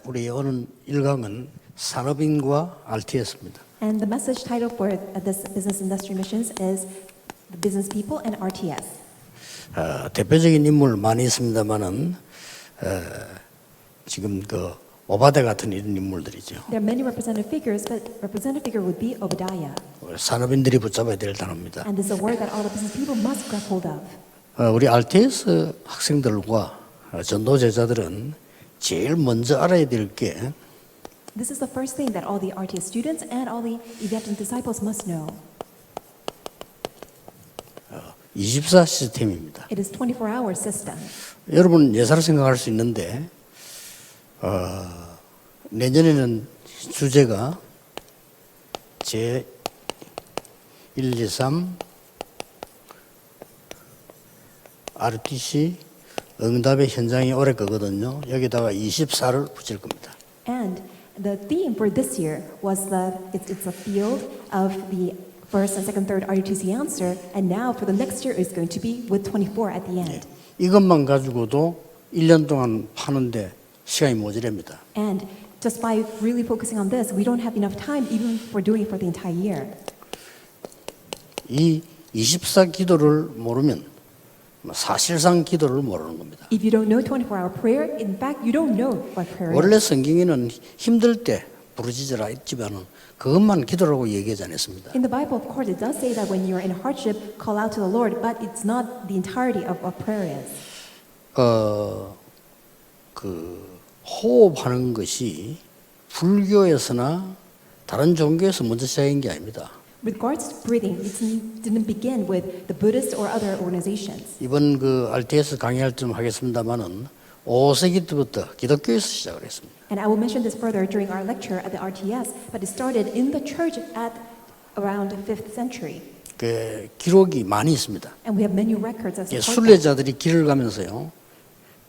우리 오늘 1강은 산업인과 RTS입니다. And the message title for this Business Industry Missions is The Business People and RTS. 대표적인 인물 많이 있습니다만은 지금 그 오바데 같은 이런 인물들이죠. There are many representative figures, but representative figure would be Obadiah. 산업인들이 붙잡아야 될 단어입니다. And this is a word that all the business people must grab hold of. 우리 RTS 학생들과 전도 제자들은 제일 먼저 알아야 될 게 This is the first thing that all the RTS students and all the evangelist disciples must know. 24 시스템입니다. It is 24-hour system. 여러분 예사로 생각할 수 있는데 내년에는 주제가 제 1, 2, 3 RUTC 응답의 현장이 올해 거거든요. 여기다가 24를 붙일 겁니다. And the theme for this year was that it's a field of the first and second, third RUTC answer, and now for the next year is going to be with 24 at the end. 이것만 가지고도 1년 동안 파는데 시간이 모자랍니다. And just by really focusing on this, we don't have enough time even for doing it for the entire year. 이 24 기도를 모르면 사실상 기도를 모르는 겁니다. If you don't know 24-hour prayer, in fact, you don't know what prayer 원래 is. 성경에는 힘들 때 부르짖으라 했지만은 그것만 기도라고 얘기하지 않았습니다. In the Bible, of course, it does say that when you're in hardship, call out to the Lord, but it's not the entirety of what prayer is. 호흡하는 것이 불교에서나 다른 종교에서 먼저 시작한 게 아닙니다. With regards to breathing, it didn't begin with the Buddhist or other organizations. 이번 그 RTS 강의할 때 좀 하겠습니다만은 5세기 때부터 기독교에서 시작을 했습니다. And I will mention this further during our lecture at the RTS, but it started in the church at around the 5th century. 그 기록이 많이 있습니다. And we have many records as support that. 순례자들이 길을 가면서요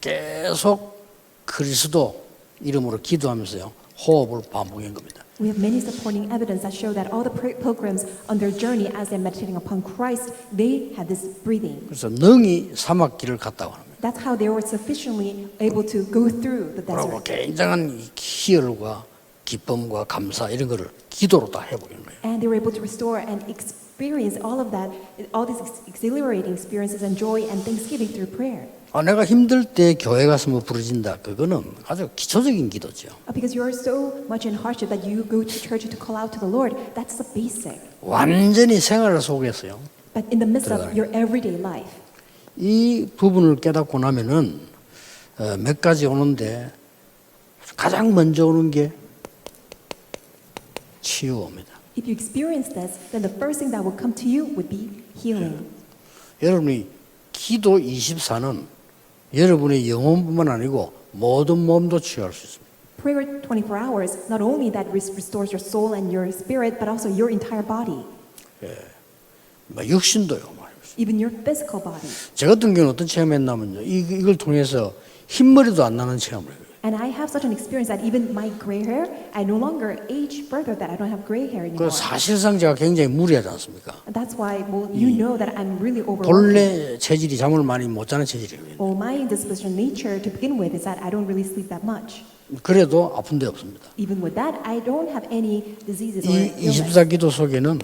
계속 그리스도 이름으로 기도하면서요 호흡을 반복한 겁니다. We have many supporting evidence that show that all the pilgrims on their journey as they're meditating upon Christ, they had this breathing. 그래서 능히 사막길을 갔다고 합니다. That's how they were sufficiently able to go through the 그리고 desert. 굉장한 희열과 기쁨과 감사 이런 거를 기도로 다 해보는 거예요. And they were able to restore and experience all of that, all these exhilarating experiences and joy and thanksgiving through prayer. 내가 힘들 때 교회 가서 뭐 부르진다. 그거는 아주 기초적인 기도죠. Because you are so much in hardship that you go to church to call out to the Lord, that's the basic. 완전히 생활 속에서요. But in the midst of your everyday life, 이 부분을 깨닫고 나면은 몇 가지 오는데 가장 먼저 오는 게 치유입니다. if you experience this, then the first thing that will come to you would be healing. 여러분이 기도 24는 여러분의 영혼뿐만 아니고 모든 몸도 치유할 수 있습니다. Prayer 24 hours, not only that restores your soul and your spirit, but also your entire body, 육신도요. even your physical body. 제 같은 경우는 어떤 체험했냐면요. 이걸 통해서 흰머리도 안 나는 체험을 해요. And I have such an experience that even my gray hair, I no longer age further, that I don't have gray hair 그 anymore. 사실상 제가 굉장히 무리하지 않습니까? And that's why, well, you know that I'm really overworking. 본래 체질이 잠을 많이 못 자는 체질이에요. Well, my disposition nature to begin with is that I don't really sleep that much. 그래도 아픈 데 없습니다. Even with that, I don't have any diseases or 이 illness. 24기도 속에는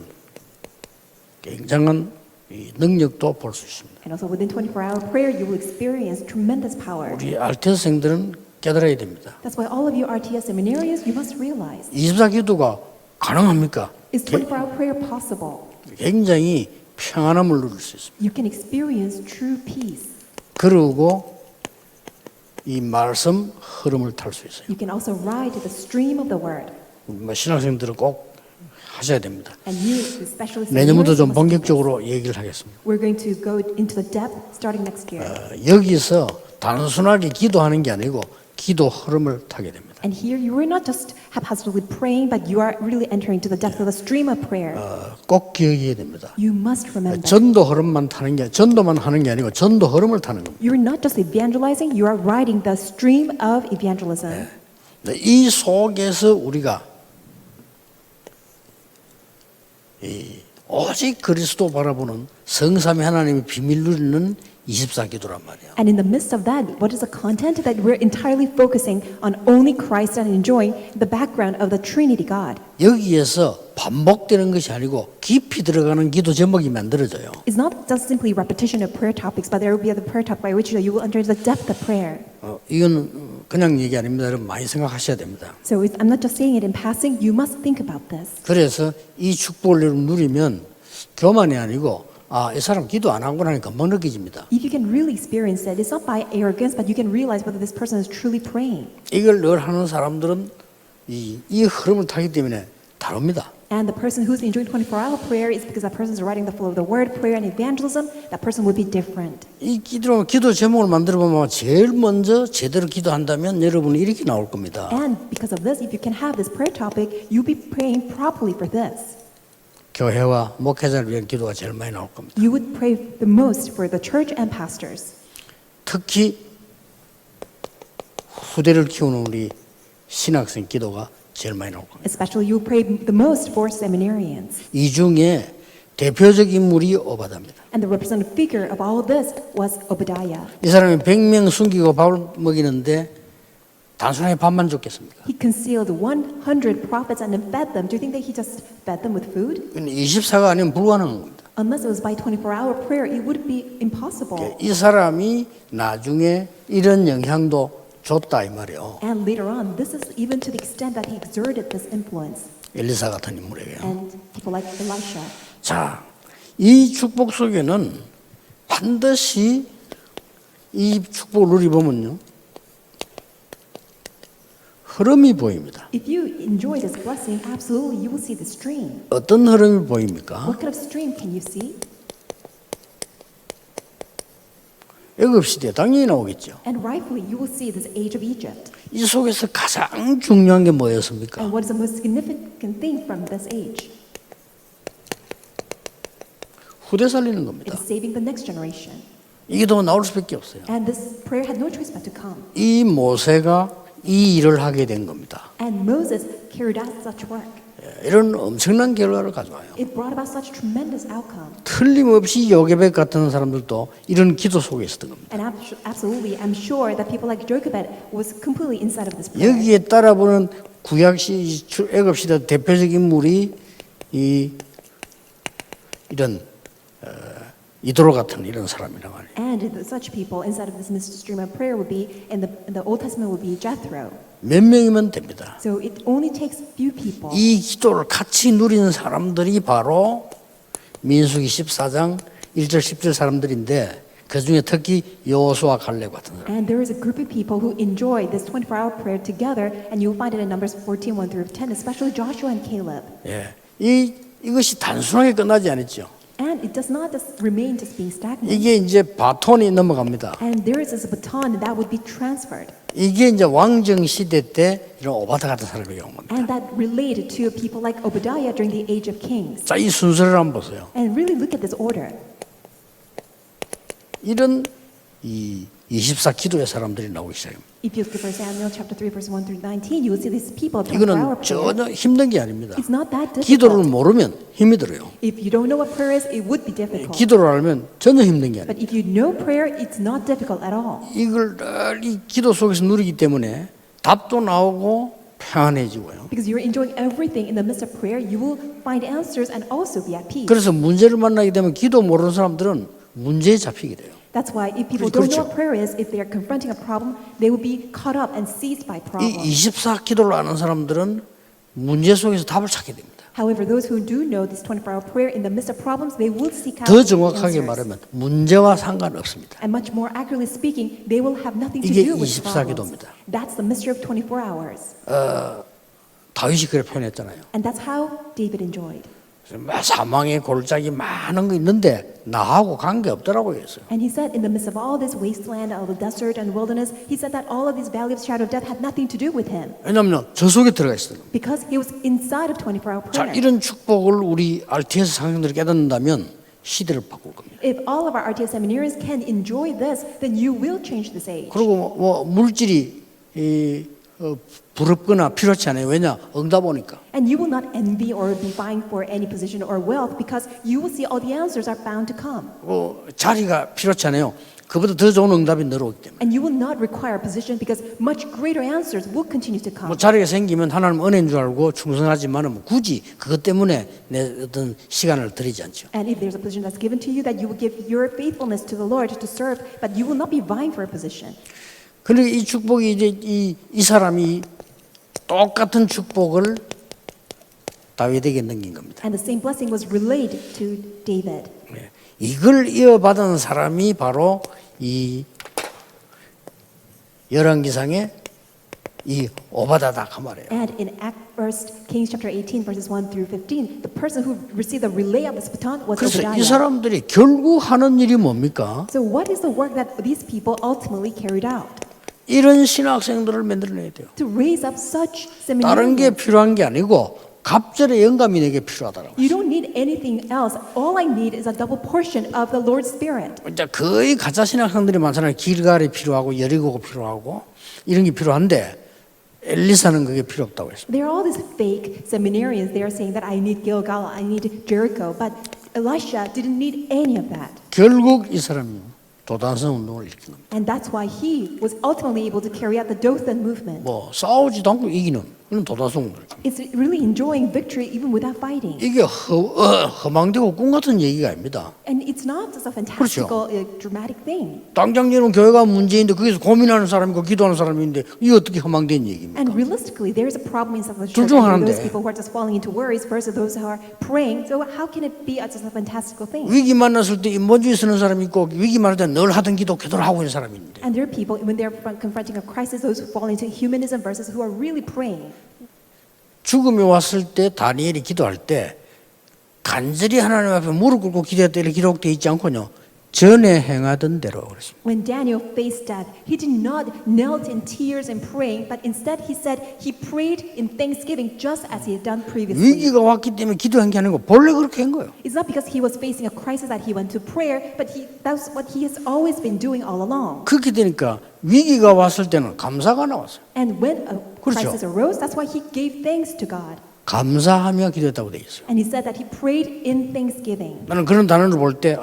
굉장한 이 능력도 볼 수 있습니다. And also within 24-hour prayer, you will experience tremendous power. 우리 RTS생들은 깨달아야 됩니다. That's why all of you RTS seminarians, you must realize, 24기도가 가능합니까? is 24-hour prayer possible? 굉장히 평안함을 누릴 수 있습니다. You can experience true peace. 그리고 이 말씀 흐름을 탈 수 있어요. You can also ride to the stream of the word. 신학생들은 꼭 하셔야 됩니다. And you, especially 내년부터 seminarians, 좀 must do this. 본격적으로 얘기를 하겠습니다. We're going to go into the depth starting next year. 여기서 단순하게 기도하는 게 아니고 기도 흐름을 타게 됩니다. And here you are not just haphazardly praying, but you are really entering to the depth of the stream of prayer. 꼭 기억해야 됩니다. You must remember. 전도 흐름만 타는 게 전도만 하는 게 아니고 전도 흐름을 타는 겁니다. You're not just evangelizing, you are riding the stream of evangelism. 이 속에서 우리가 오직 그리스도 바라보는 성삼위 하나님의 비밀 누리는 24기도란 말이에요. And in the midst of that, what is the content? That we're entirely focusing on only Christ and enjoying the background of the Trinity God. 여기에서 반복되는 것이 아니고 깊이 들어가는 기도 제목이 만들어져요. It's not just simply repetition of prayer topics, but there will be the prayer topic by which you will enter the depth of prayer. 이건 그냥 얘기 아닙니다. 여러분 많이 생각하셔야 됩니다. So I'm not just saying it in passing. You must think about this. 그래서 이 축복을 여러분 누리면 교만이 아니고 이 사람 기도 안 하고 나니 금방 느껴집니다. If you can really experience it, it's not by arrogance, but you can realize whether this person is truly praying. 이걸 늘 하는 사람들은 이 흐름을 타기 때문에 다릅니다. And the person who's enjoying 24-hour prayer is because that person is riding the flow of the word, prayer, and evangelism. That person will be different. 이 기도 제목을 만들어 보면 제일 먼저 제대로 기도한다면 여러분이 이렇게 나올 겁니다. And because of this, if you can have this prayer topic, you'll be praying properly for this. 교회와 목회자를 위한 기도가 제일 많이 나올 겁니다. You would pray the most for the church and pastors. 특히 후대를 키우는 우리 신학생 기도가 제일 많이 나올 겁니다. Especially you pray the most for seminarians. 이 중에 대표적 인물이 오바다입니다. And the representative figure of all of this was Obadiah. 이 사람이 100명 숨기고 밥을 먹이는데 단순하게 밥만 줬겠습니까? He concealed 100 prophets and then fed them. Do you think that he just fed them with food? 24가 아니면 불가능한 겁니다. Unless it was by 24-hour prayer, it would be impossible. 이 사람이 나중에 이런 영향도 줬다 이 말이에요. And later on, this is even to the extent that he exerted this influence. 엘리사 같은 인물에게요. And people like Elisha. 자, 이 축복 속에는 반드시 이 축복을 누리보면요. 흐름이 보입니다. If you enjoy this blessing, absolutely you will see the stream. 어떤 흐름이 보입니까? What kind of stream can you see? 애굽 시대 당연히 나오겠죠. And rightfully, you will see this age of Egypt. 이 속에서 가장 중요한 게 뭐였습니까? And what is the most significant thing from this age? 후대 살리는 It 겁니다. is saving the next generation. 이게 더 나올 수밖에 없어요. And this prayer had no choice but to come. 이 모세가 이 일을 하게 된 겁니다. And Moses carried out such work. 이런 엄청난 결과를 가져와요. It brought about such tremendous outcome. 틀림없이 요게벳 같은 사람들도 이런 기도 속에 있었던 겁니다. And absolutely, I'm sure that people like Jochebed was completely inside of this prayer. 여기에 따라보는 구약시 애굽 시대 대표적 인물이 이런 이도로 같은 이런 사람이란 말이에요. And such people inside of this mystic stream of prayer would be in the Old Testament would be Jethro. 몇 명이면 됩니다. So it only takes few people. 이 기도를 같이 누리는 사람들이 바로 민수기 14장 1절 10절 사람들인데 그 중에 특히 여호수아 갈렙 같은 사람. And there is a group of people who enjoy this 24-hour prayer together, and you'll find it in Numbers 14, 1 through 10, especially Joshua and Caleb. 예, 이것이 단순하게 끝나지 않았죠. And it does not just remain just being stagnant. 이게 이제 바톤이 넘어갑니다. And there is this baton that would be transferred. 이게 이제 왕정 시대 때 이런 오바다 같은 사람이 온 겁니다. And that related to people like Obadiah during the age of kings. 자, 이 순서를 한번 보세요. And really look at this order. 이런 이 24기도의 사람들이 나오기 시작합니다. If you look at 1 Samuel chapter 3, verse 1 through 19, you will see these people of 24-hour 이거는 prayer. 전혀 힘든 게 아닙니다. It's not that 기도를 difficult. 모르면 힘이 들어요. If you don't know what prayer is, it would be difficult. 기도를 알면 전혀 힘든 게 아니에요. But if you know prayer, it's not difficult at all. 이걸 이 기도 속에서 누리기 때문에 답도 나오고 평안해지고요. Because you're enjoying everything in the midst of prayer, you will find answers and also be at peace. 그래서 문제를 만나게 되면 기도 모르는 사람들은 문제에 잡히게 돼요. That's why if people don't 그렇죠. know what prayer is, if they are confronting a problem, they will be caught up and seized by 이 problems. 24기도를 아는 사람들은 문제 속에서 답을 찾게 됩니다. However, those who do know this 24-hour prayer in the midst of problems, they will seek out 더 정확하게 answers. 말하면 문제와 상관없습니다. And much more accurately speaking, they will have nothing to 이게 do with 24 problems. 기도입니다. That's the mystery of 24 hours. 다윗이 그렇게 표현했잖아요. And that's how David enjoyed. 사망의 골짜기 많은 거 있는데 나하고 관계 없더라고요. 했어요. And he said, in the midst of all this wasteland, all the desert and wilderness, he said that all of these valley of shadow of death had nothing to do with him. 왜냐하면 저 속에 들어가 있어요. Because he was inside of 24-hour 자, prayer. 이런 축복을 우리 RTS 상인들이 깨닫는다면 시대를 바꿀 겁니다. If all of our RTS seminarians can enjoy this, then you will change this age. 그리고 뭐 물질이 부럽거나 필요치 않아요. 왜냐? 응답 오니까. And you will not envy or be vying for any position or wealth because you will see all the answers are bound to come. 자리가 필요치 않아요. 그보다 더 좋은 응답이 늘어오기 때문에. And you will not require a position because much greater answers will continue to come. 뭐 자리가 생기면 하나님 은혜인 줄 알고 충성하지만은 뭐 굳이 그것 때문에 내 어떤 시간을 들이지 않죠. And if there's a position that's given to you, that you will give your faithfulness to the Lord to serve, but you will not be vying for a position. 그러니까 이 축복이 이제 이 사람이 똑같은 축복을 다윗에게 넘긴 겁니다. And the same blessing was relayed to David. 네. 이걸 이어받은 사람이 바로 이 열왕기상의 이 오바다다 그 말이에요. And in Kings chapter 18, verses 1 through 15, the person who received the relay of this baton was 그래서 이 Obadiah. 사람들이 결국 하는 일이 뭡니까? So what is the work that these people ultimately carried out? 이런 신학생들을 만들어내야 돼요. To raise up such 다른 게 seminarians. 필요한 게 아니고 갑절의 영감이 내게 필요하다라고. You don't need anything else. All I need is a double portion of the Lord's Spirit. 이제 거의 가짜 신학생들이 많잖아요. 길갈이 필요하고 여리고가 필요하고 이런 게 필요한데 엘리사는 그게 필요 없다고 했어요. There are all these fake seminarians. They are saying that I need Gilgal, I need Jericho, but Elisha didn't need any of that. 결국 이 사람이 도단성 운동을 일으킨 겁니다. And that's why he was ultimately able to carry out the Dothan movement. 뭐 싸우지도 않고 이기는 그런 도단성 운동을. It's really enjoying victory even without fighting. 이게 허망되고 꿈 같은 얘기가 아닙니다. And it's not just a fantastical, dramatic thing. 당장 여러분 교회가 문제인데 거기서 고민하는 사람이고 기도하는 사람인데 이게 어떻게 허망된 얘기입니까? And realistically, there is a problem inside the 둘 church. 중 And 하나인데. those people who are just falling into worries versus those who are praying. So how can it be just a fantastical thing? 위기 만났을 때 인본주의 쓰는 사람이 있고 위기 만날 때 늘 하던 기도 기도를 하고 있는 사람이 있는데 And there are people, when they're confronting a crisis, those who fall into humanism versus who are really praying. 죽음이 왔을 때 다니엘이 기도할 때 간절히 하나님 앞에 무릎 꿇고 기도했다 이렇게 기록되어 있지 않고요. 전에 행하던 대로 그랬습니다. When Daniel faced death, he did not knelt in tears and praying, but instead he said he prayed in thanksgiving just as he had done previously. 위기가 왔기 때문에 기도한 게 아니고 본래 그렇게 한 거예요. It's not because he was facing a crisis that he went to prayer, but that's what he has always been doing all along. 그렇게 되니까 위기가 왔을 때는 감사가 나왔어요. And when a 그렇죠. crisis arose, that's why he gave thanks to God. 감사하며 기도했다고 되어 있어요. And he said that he prayed in thanksgiving. 나는 그런 단어를 볼 때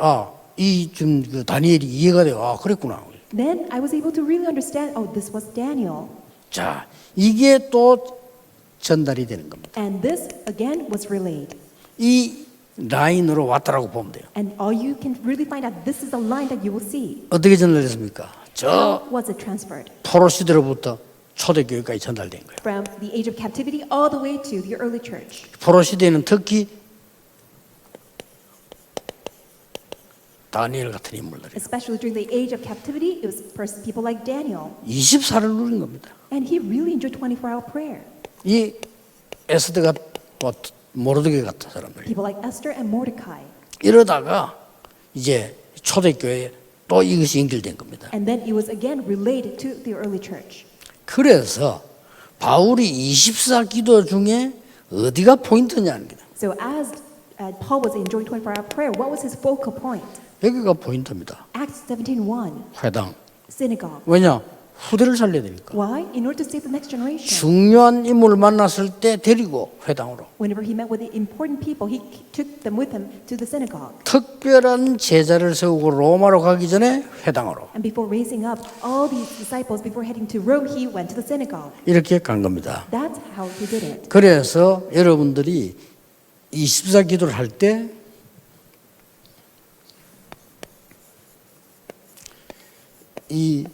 이 좀 그 다니엘이 이해가 돼요. 그랬구나. Then I was able to really understand, oh, this was Daniel. 자, 이게 또 전달이 되는 겁니다. And this again was relayed. 이 라인으로 왔다라고 보면 돼요. And all you can really find out, this is the line that you will see. 어떻게 전달됐습니까? 저 How was it transferred? 포로 시대로부터 초대교회까지 전달된 거예요. From the age of captivity all the way to the early church. 포로 시대에는 특히 다니엘 같은 인물들이 Especially during the age of captivity, it was people like Daniel. 24를 누린 겁니다. And he really enjoyed 24-hour prayer. 이 에스더가 모르드게 같은 사람들 People like Esther and Mordecai. 이러다가 이제 초대교회에 또 이것이 연결된 겁니다. And then it was again relayed to the early church. 그래서 바울이 24 기도 중에 어디가 포인트냐는 거다. So as Paul was enjoying 24-hour prayer, what was his focal point? 여기가 포인트입니다. Acts 17:1, 회당. synagogue. 왜냐? 후대를 살려야 되니까. Why? In order to save the next generation. 중요한 인물을 만났을 때 데리고 회당으로. Whenever he met with the important people, he took them with him to the synagogue. 특별한 제자를 세우고 로마로 가기 전에 회당으로. And before raising up all these disciples, before heading to Rome, he went to the synagogue. 이렇게 간 겁니다. That's how he did it. 그래서 여러분들이 24 기도를 할 때 이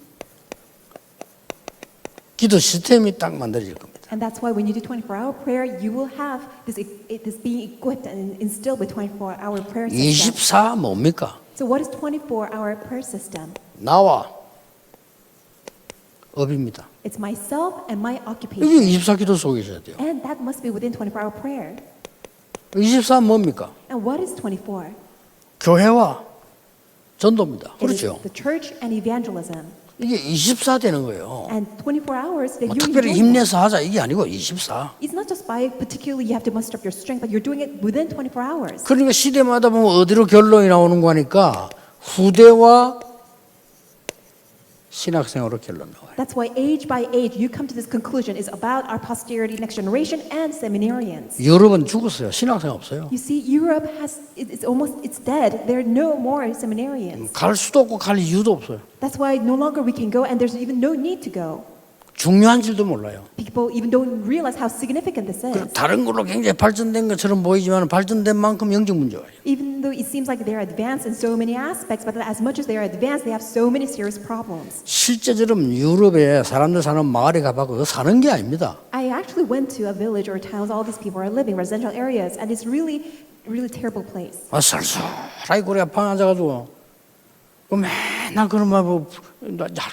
기도 시스템이 딱 만들어질 겁니다. And that's why when you do 24-hour prayer, you will have this being equipped and instilled with 24-hour prayer system. 24 뭡니까? So what is 24-hour prayer system? 나와 업입니다. It's myself and my 이게 occupation. 24 기도 속에 있어야 돼요. And that must be within 24-hour prayer. 24 뭡니까? And what is 24? 교회와 전도입니다. It is 그렇죠? the church and evangelism. 이게 24 되는 거예요. And 24 hours that 뭐 you're 특별히 doing that. 힘내서 하자 이게 아니고 24. It's not just by particularly you have to muster up your strength, but you're doing it within 24 hours. 그러니까 시대마다 보면 어디로 결론이 나오는 거니까 후대와 신학생으로 결론 나와요. That's why age by age you come to this conclusion is about our posterity, next generation, and seminarians. 유럽은 죽었어요. 신학생 없어요. You see, Europe it's dead. There are no more seminarians. 갈 수도 없고 갈 이유도 없어요. That's why no longer we can go, and there's even no need to go. 중요한 줄도 몰라요. People even don't realize how significant this is. 다른 걸로 굉장히 발전된 것처럼 보이지만 발전된 만큼 영적 문제가 있어요. Even though it seems like they're advanced in so many aspects, but as much as they are advanced, they have so many serious problems. 실제적으로 유럽에 사람들 사는 마을에 가봐도 사는 게 아닙니다. I actually went to a village or towns. All these people are living residential areas, and it's really terrible place. 쌀쌀하게 고래 방 앉아가지고 그 맨날 그런 말 할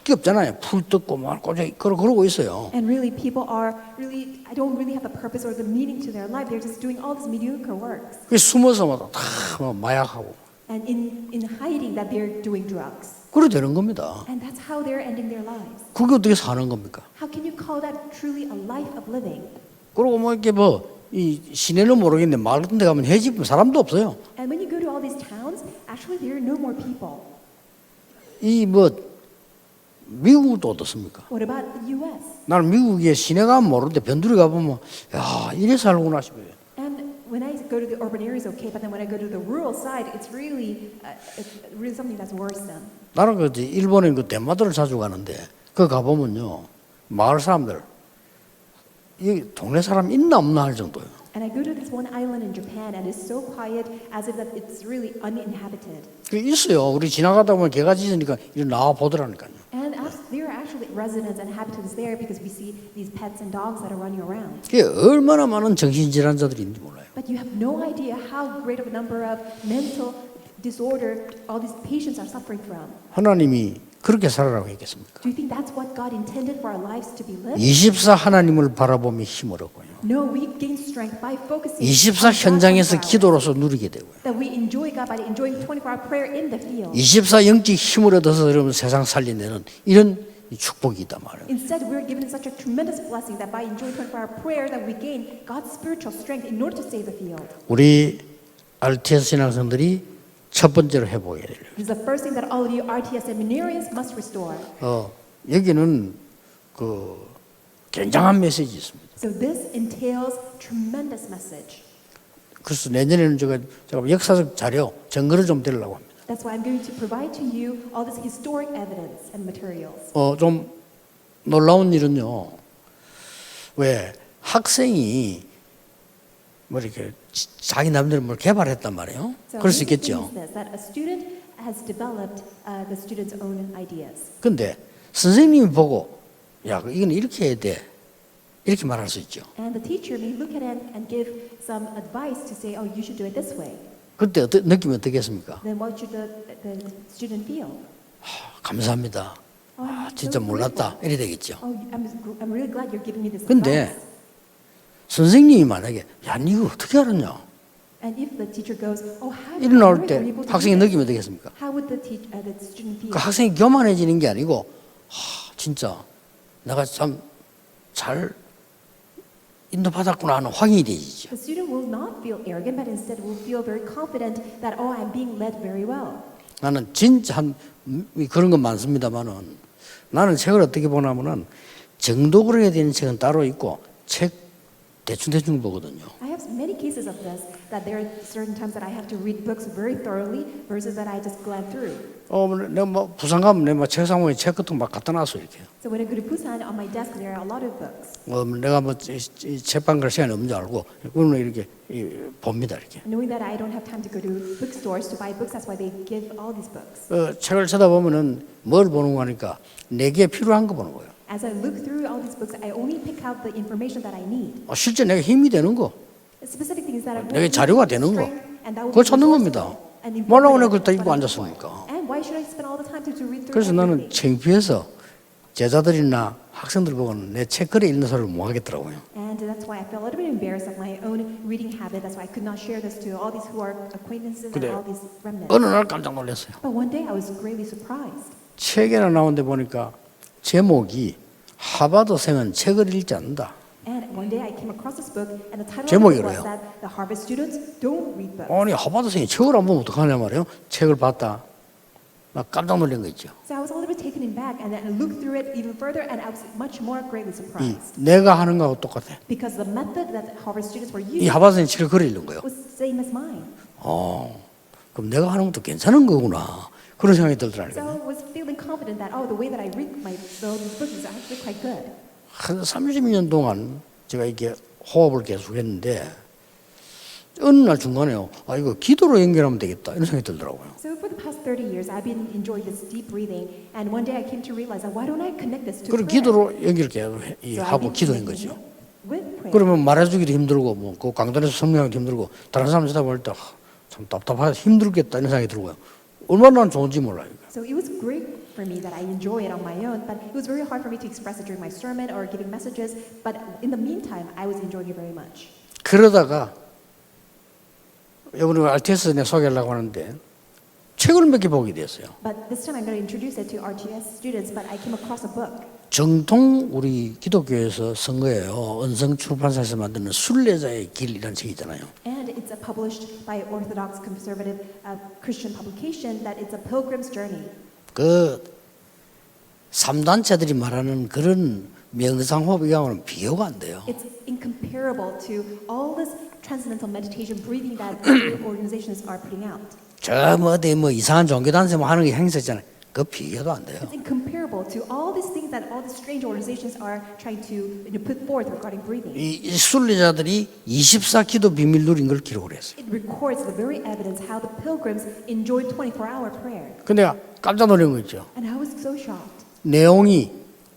게 없잖아요. 풀 뜯고 막 꼬재 그러고 있어요. And really, people are really, I don't really have a purpose or the meaning to their life. They're just doing all these mediocre works. 그 숨어서 다 마약하고 And in hiding that they're doing drugs. 그래 되는 겁니다. And that's how they're ending their lives. 그게 어떻게 사는 겁니까? How can you call that truly a life of living? 그리고 뭐 이렇게 이 시내는 모르겠는데 마을 같은 데 가면 해집 사람도 없어요. And when you go to all these towns, actually there are no more people. 이 미국도 어떻습니까? What about the U.S.? 나는 미국에 시내 가면 모르는데 변두리 가보면 야 이래 살구나 싶어요. And when I go to the urban areas, okay, but then when I go to the rural side, it's really something that's worrisome. 나는 일본에 대마도를 자주 가는데 그 가보면요 마을 사람들 이 동네 사람 있나 없나 할 정도예요. And I go to this one island in Japan, and it's so quiet, as if that it's really uninhabited. 그 있어요. 우리 지나가다 보면 개가 짖으니까 이리 나와 보더라니까요. And there are actually residents and inhabitants there because we see these pets and dogs that are running around. 그게 얼마나 많은 정신질환자들이 있는지 몰라요. But you have no idea how great of a number of mental disorder all these patients are suffering from. 하나님이 그렇게 살아라고 했겠습니까? Do you think that's what God intended for our lives to be lived? 24 하나님을 바라보며 힘을 얻고요. No, we gain strength by focusing 24 on 현장에서 God's 기도로서 누리게 되고요. that we enjoy God by enjoying 24-hour prayer in the field. 24 영적 힘을 얻어서 여러분 세상 살리는 이런 축복이 있단 말이에요. Instead, we're given such a tremendous blessing that by enjoying 24-hour prayer that we gain God's spiritual strength in order to save the field. 우리 RTS 신학생들이 첫 번째로 해보게 돼요. This is the first thing that all of you RTS seminarians must restore. 여기는 굉장한 메시지 있습니다. So this entails tremendous message. 그래서 내년에는 제가 역사적 자료 증거를 좀 드리려고 합니다. That's why I'm going to provide to you all this historic evidence and materials. 좀 놀라운 일은요. 왜 학생이 이렇게 자기 나름대로 뭘 개발했단 말이에요. 그럴 수 있겠죠. That a student has developed the student's own ideas. 근데 선생님이 보고 야, 이건 이렇게 해야 돼. 이렇게 말할 수 있죠. And the teacher may look at it and give some advice to say, oh, you should do it this way. 그때 느낌이 어떻겠습니까? Then what should the student feel? 감사합니다. 진짜 몰랐다. 이래 되겠죠. Oh, I'm really glad you're giving me this 근데 advice. 선생님이 만약에 야, 니 이거 어떻게 알았냐? And if the teacher goes, oh, how 이런 나올 were 때 you able to 학생이 do this? 느낌이 어떻겠습니까? How would the student feel? 그 학생이 교만해지는 게 아니고 진짜 내가 참 잘 인도받았구나 하는 확인이 되지죠. The student will not feel arrogant, but instead will feel very confident that, oh, I'm being led very well. 나는 진짜 그런 건 많습니다만은 나는 책을 어떻게 보냐면은 정독을 해야 되는 책은 따로 있고 책 대충 보거든요. I have many cases of this, that there are certain times that I have to read books very thoroughly versus that I just glance through. 내가 부산 가면 내가 책상에 책 같은 거 막 갖다 놨어 이렇게. So when I go to Busan, on my desk there are a lot of books. 내가 책방 갈 시간이 없는 줄 알고 그러면 이렇게 봅니다 이렇게. Knowing that I don't have time to go to bookstores to buy books, that's why they give all these books. 책을 쳐다보면은 뭘 보는 거니까 내게 필요한 거 보는 거예요. As I look through all these books, I only pick out the information that I need. 실제 내가 힘이 되는 거, Specific things that 내게 자료가 되는 거, 그걸 찾는 겁니다. And 뭐라고 내가 그걸 다 읽고 앉았습니까? And why should I spend all the time to read through 그래서 나는 everything? 창피해서 제자들이나 학생들 보고는 내 책거리 읽는 소리를 못 하겠더라고요. And that's why I felt a little bit embarrassed of my own reading habit. That's why I could not share this to all these who are acquaintances and 근데 all these remnants. 어느 날 깜짝 놀랐어요. But one day I was greatly surprised. 책에나 나온 데 보니까 제목이 하버드생은 책을 읽지 않는다. And one day I came across this book, and the title 제목이 of it was 그래요. that the Harvard students don't read books. 아니 하버드생이 책을 안 보면 어떡하냐 말이에요. 책을 봤다. 막 깜짝 놀란 거 있죠. So I was a little bit taken aback, and then I looked through it even further, and I was much more greatly surprised. 내가 하는 거하고 똑같아. Because the method that Harvard students were 이 using 하바선이 칠 글을 읽는 거예요. was the same as mine. 그럼 내가 하는 것도 괜찮은 거구나. 그런 생각이 들더라고요. So I was feeling confident that, the way that I read those books is actually quite good. 한 30년 동안 제가 이렇게 호흡을 계속 했는데 어느 날 중간에요. 이거 기도로 연결하면 되겠다. 이런 생각이 들더라고요. So for the past 30 years, I've been enjoying this deep breathing, and one day I came to realize that why don't I connect this to 그리고 prayer? 기도로 연결 계속 So I've 하고 been 기도한 connecting 거죠. it with prayer. 그러면 말해주기도 힘들고 그 강단에서 설명하기도 힘들고 다른 사람 쳐다볼 때 참 답답하다 힘들겠다 이런 생각이 들고요. 얼마나 좋은지 몰라요. So it was great for me that I enjoy it on my own, but it was very hard for me to express it during my sermon or giving messages. But in the meantime, I was enjoying it very much. 그러다가 이번에 RTS 소개하려고 하는데 책을 몇 개 보게 됐어요. But this time I'm going to introduce it to RTS students, but I came across a book. 정통 우리 기독교에서 쓴 거예요. 은성 출판사에서 만드는 순례자의 길이라는 책이잖아요. And it's published by Orthodox Conservative Christian publication that it's a pilgrim's journey. 그 3단체들이 말하는 그런 명상호흡이랑은 비교가 안 돼요. It's incomparable to all this transcendental meditation breathing that the organizations are putting out. 저 어디 이상한 종교단체 하는 게 행사 있잖아요. 그 비교도 안 돼요. It's incomparable to all these things that all these strange organizations are trying to put forth regarding breathing. 이 순례자들이 24기도 비밀 누린 걸 기록을 했어요. It records the very evidence how the pilgrims enjoyed 24-hour prayer. 근데 내가 깜짝 놀란 거 있죠. And I was so shocked. 내용이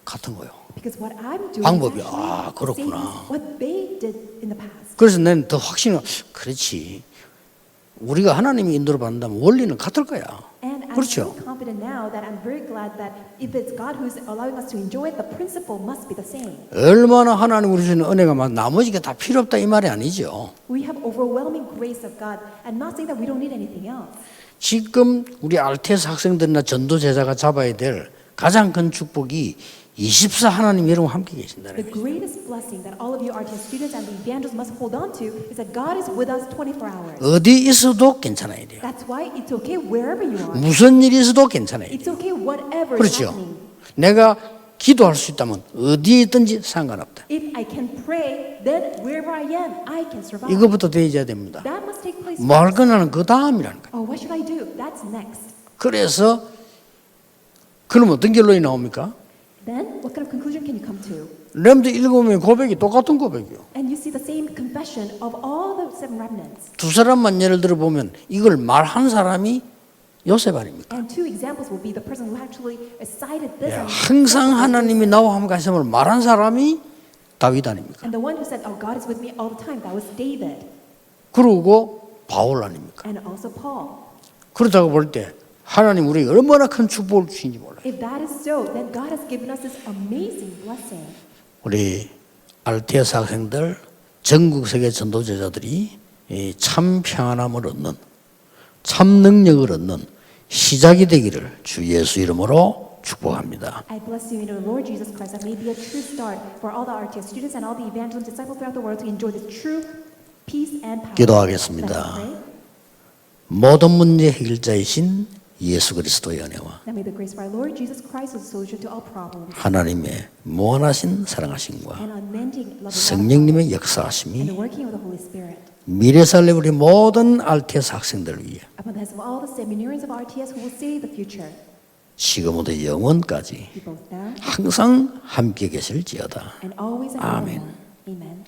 같은 거예요. Because what I'm doing 방법이, is actually the same 그렇구나. as what they did in the past. 그래서 나는 더 확신을 그렇지. 우리가 하나님이 인도를 받는다면 원리는 같을 거야. And I'm 그렇죠. so confident now that I'm very glad that if it's God who's allowing us to enjoy it, the principle must be the same. 얼마나 하나님 우리 주는 은혜가 많아 나머지가 다 필요 없다 이 말이 아니죠. We have overwhelming grace of God, and not saying that we don't need anything else. 지금 우리 RTS 학생들이나 전도 제자가 잡아야 될 가장 큰 축복이 24 하나님 여러분 함께 계신다는 The 거예요. greatest blessing that all of you RTS students and the evangelists must hold on to is that God is with us 24 hours. 어디 있어도 괜찮아야 돼요. That's why it's okay wherever you are. 무슨 일이 있어도 괜찮아야 돼요. It's okay whatever is 그렇죠. happening. 내가 기도할 수 있다면 어디에 있든지 상관없다. If I can pray, then wherever I am, I can survive. 이것부터 되어야 됩니다. That must take place 뭐 할 first. 거냐는 그 다음이라는 거예요. What should I do? That's next. 그래서 그럼 어떤 결론이 나옵니까? Then, what kind of conclusion can you come to? 렘드 7명의 고백이 똑같은 고백이요. And you see the same confession of all the seven remnants. 두 사람만 예를 들어 보면 이걸 말한 사람이 요셉 아닙니까? And two examples will be the person who actually cited this. 야, and 항상 하나님이 나와 함께 하심을 말한 사람이 다윗 아닙니까? And the one who said, "Oh, God is with me all the time," that was David, 그리고 바울 아닙니까? and also Paul. 그렇다고 볼 때 하나님 우리에게 얼마나 큰 축복을 주신지 몰라요. If that is so, then God has given us this amazing blessing. 우리 RTS 학생들 전국 세계 전도 제자들이 참 평안함을 얻는 참 능력을 얻는 시작이 되기를 주 예수 이름으로 축복합니다. I bless you in the Lord Jesus Christ. That may be a true start for all the RTS students and all the evangelists, disciples throughout the world to enjoy this true peace and power. 기도하겠습니다. Let us pray. 모든 문제 해결자이신 예수 그리스도의 은혜와 That may the grace of our Lord Jesus Christ is the solution to all problems. 하나님의 무한하신 사랑하심과 And unending love of God 성령님의 and 역사하심이 the working of the Holy Spirit. 미래 살래 우리 모든 RTS 학생들 위해 Upon the heads of all the seminarians of RTS who will see the future. 지금부터 영원까지 Be both now 항상 함께 계실지어다. and always and Amen. forevermore. Amen.